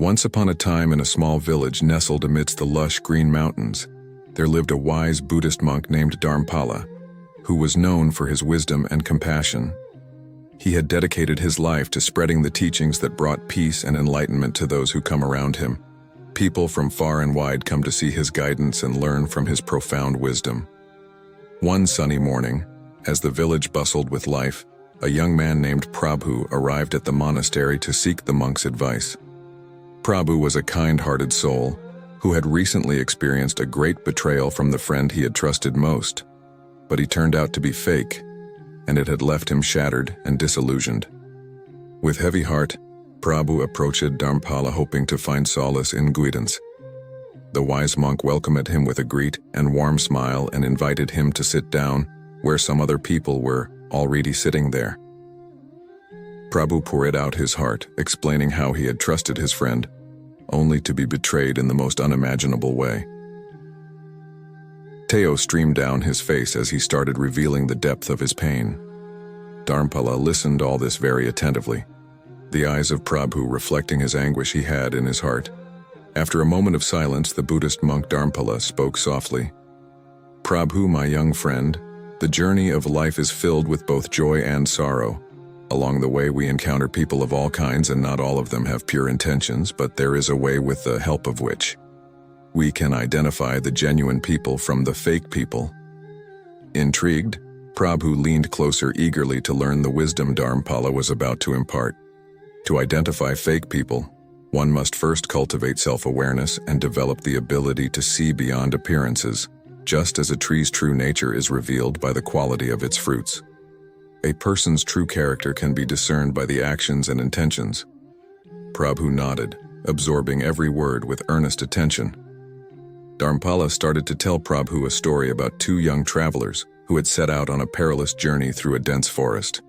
Once upon a time, in a small village nestled amidst the lush green mountains, there lived a wise Buddhist monk named Darmpala, who was known for his wisdom and compassion. He had dedicated his life to spreading the teachings that brought peace and enlightenment to those who come around him. People from far and wide come to see his guidance and learn from his profound wisdom. One sunny morning, as the village bustled with life, a young man named Prabhu arrived at the monastery to seek the monk's advice. Prabhu was a kind-hearted soul who had recently experienced a great betrayal from the friend he had trusted most, but he turned out to be fake, and it had left him shattered and disillusioned. With heavy heart, Prabhu approached Darmpala hoping to find solace in guidance. The wise monk welcomed him with a greet and warm smile and invited him to sit down where some other people were already sitting there. Prabhu poured out his heart, explaining how he had trusted his friend, only to be betrayed in the most unimaginable way. Tears streamed down his face as he started revealing the depth of his pain. Darmpala listened all this very attentively, the eyes of Prabhu reflecting his anguish he had in his heart. After a moment of silence, the Buddhist monk Darmpala spoke softly. "Prabhu, my young friend, the journey of life is filled with both joy and sorrow. Along the way we encounter people of all kinds, and not all of them have pure intentions, but there is a way with the help of which we can identify the genuine people from the fake people." Intrigued, Prabhu leaned closer eagerly to learn the wisdom Darmpala was about to impart. To identify fake people, one must first cultivate self-awareness and develop the ability to see beyond appearances, just as a tree's true nature is revealed by the quality of its fruits. A person's true character can be discerned by the actions and intentions. Prabhu nodded, absorbing every word with earnest attention. Darmpala started to tell Prabhu a story about two young travelers who had set out on a perilous journey through a dense forest.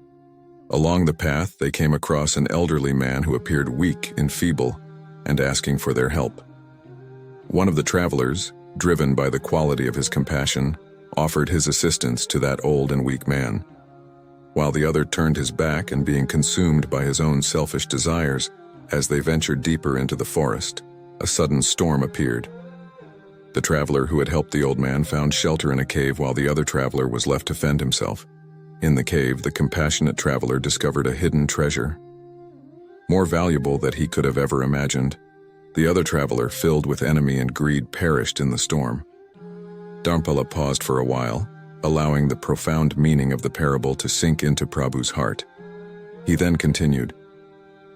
Along the path, they came across an elderly man who appeared weak and feeble and asking for their help. One of the travelers, driven by the quality of his compassion, offered his assistance to that old and weak man, while the other turned his back and being consumed by his own selfish desires. As they ventured deeper into the forest, a sudden storm appeared. The traveler who had helped the old man found shelter in a cave while the other traveler was left to fend himself. In the cave, the compassionate traveler discovered a hidden treasure, more valuable than he could have ever imagined. The other traveler, filled with envy and greed, perished in the storm. Darmpala paused for a while, allowing the profound meaning of the parable to sink into Prabhu's heart. He then continued,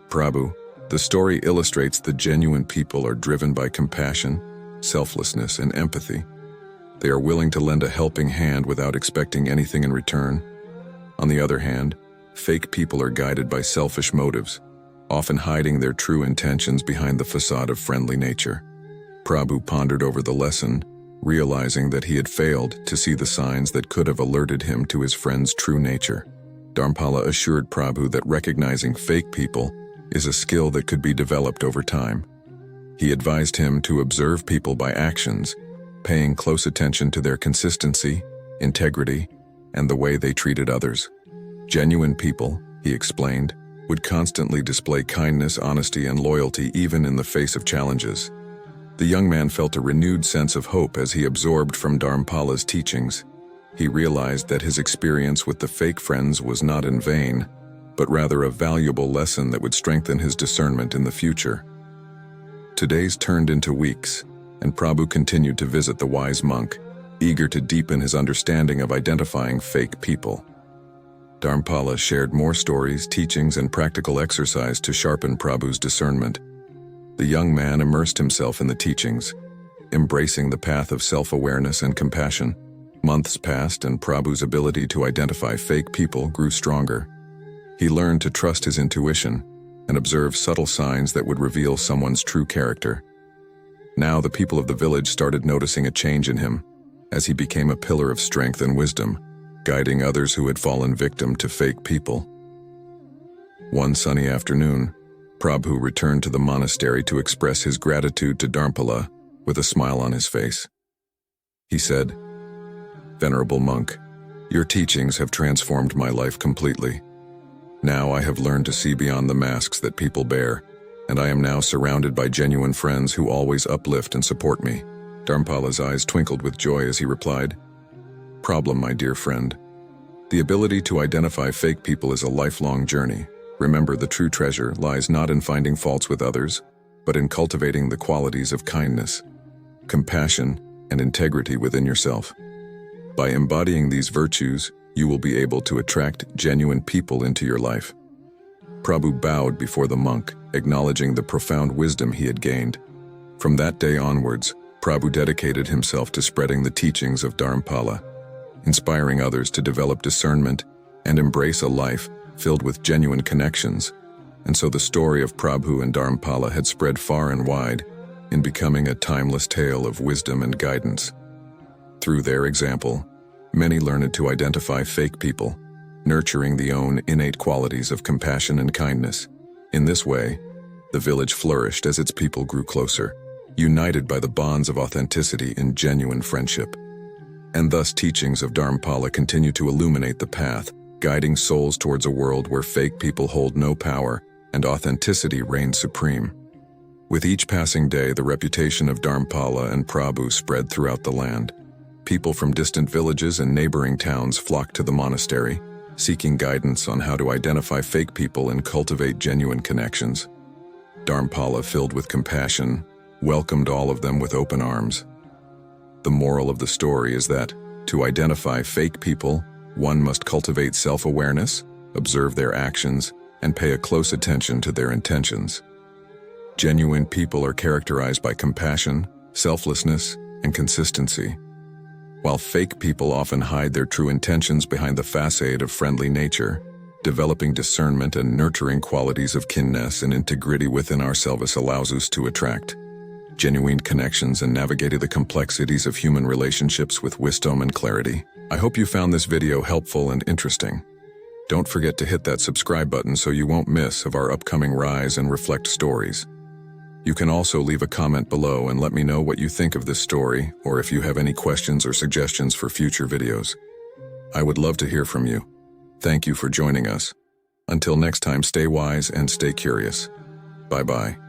"Prabhu, the story illustrates that genuine people are driven by compassion, selflessness, and empathy. They are willing to lend a helping hand without expecting anything in return. On the other hand, fake people are guided by selfish motives, often hiding their true intentions behind the facade of friendly nature." Prabhu pondered over the lesson, realizing that he had failed to see the signs that could have alerted him to his friend's true nature. Darmpala assured Prabhu that recognizing fake people is a skill that could be developed over time. He advised him to observe people by actions, paying close attention to their consistency, integrity, and the way they treated others. Genuine people, he explained, would constantly display kindness, honesty, and loyalty even in the face of challenges. The young man felt a renewed sense of hope as he absorbed from Darmpala's teachings. He realized that his experience with the fake friends was not in vain, but rather a valuable lesson that would strengthen his discernment in the future. Days turned into weeks, and Prabhu continued to visit the wise monk, eager to deepen his understanding of identifying fake people. Darmpala shared more stories, teachings, and practical exercise to sharpen Prabhu's discernment. The young man immersed himself in the teachings, embracing the path of self-awareness and compassion. Months passed, and Prabhu's ability to identify fake people grew stronger. He learned to trust his intuition and observe subtle signs that would reveal someone's true character. Now the people of the village started noticing a change in him, as he became a pillar of strength and wisdom, guiding others who had fallen victim to fake people. One sunny afternoon, Prabhu returned to the monastery to express his gratitude to Darmpala with a smile on his face. He said, "Venerable monk, your teachings have transformed my life completely. Now I have learned to see beyond the masks that people bear and I am now surrounded by genuine friends who always uplift and support me. Darmpala's eyes twinkled with joy as he replied, "Problem, my dear friend. The ability to identify fake people is a lifelong journey. Remember, the true treasure lies not in finding faults with others, but in cultivating the qualities of kindness, compassion, and integrity within yourself. By embodying these virtues, you will be able to attract genuine people into your life." Prabhu bowed before the monk, acknowledging the profound wisdom he had gained. From that day onwards, Prabhu dedicated himself to spreading the teachings of Darmpala, inspiring others to develop discernment and embrace a life filled with genuine connections. And so the story of Prabhu and Darmpala had spread far and wide, in becoming a timeless tale of wisdom and guidance. Through their example, many learned to identify fake people, nurturing the own innate qualities of compassion and kindness. In this way, the village flourished as its people grew closer, united by the bonds of authenticity and genuine friendship. And thus teachings of Darmpala continue to illuminate the path, guiding souls towards a world where fake people hold no power and authenticity reigns supreme. With each passing day, the reputation of Darmpala and Prabhu spread throughout the land. People from distant villages and neighboring towns flocked to the monastery, seeking guidance on how to identify fake people and cultivate genuine connections. Darmpala, filled with compassion, welcomed all of them with open arms. The moral of the story is that, to identify fake people, one must cultivate self-awareness, observe their actions, and pay a close attention to their intentions. Genuine people are characterized by compassion, selflessness, and consistency, while fake people often hide their true intentions behind the facade of friendly nature. Developing discernment and nurturing qualities of kindness and integrity within ourselves allows us to attract genuine connections and navigate the complexities of human relationships with wisdom and clarity. I hope you found this video helpful and interesting. Don't forget to hit that subscribe button so you won't miss of our upcoming Rise and Reflect stories. You can also leave a comment below and let me know what you think of this story, or if you have any questions or suggestions for future videos. I would love to hear from you. Thank you for joining us. Until next time, stay wise and stay curious. Bye-bye.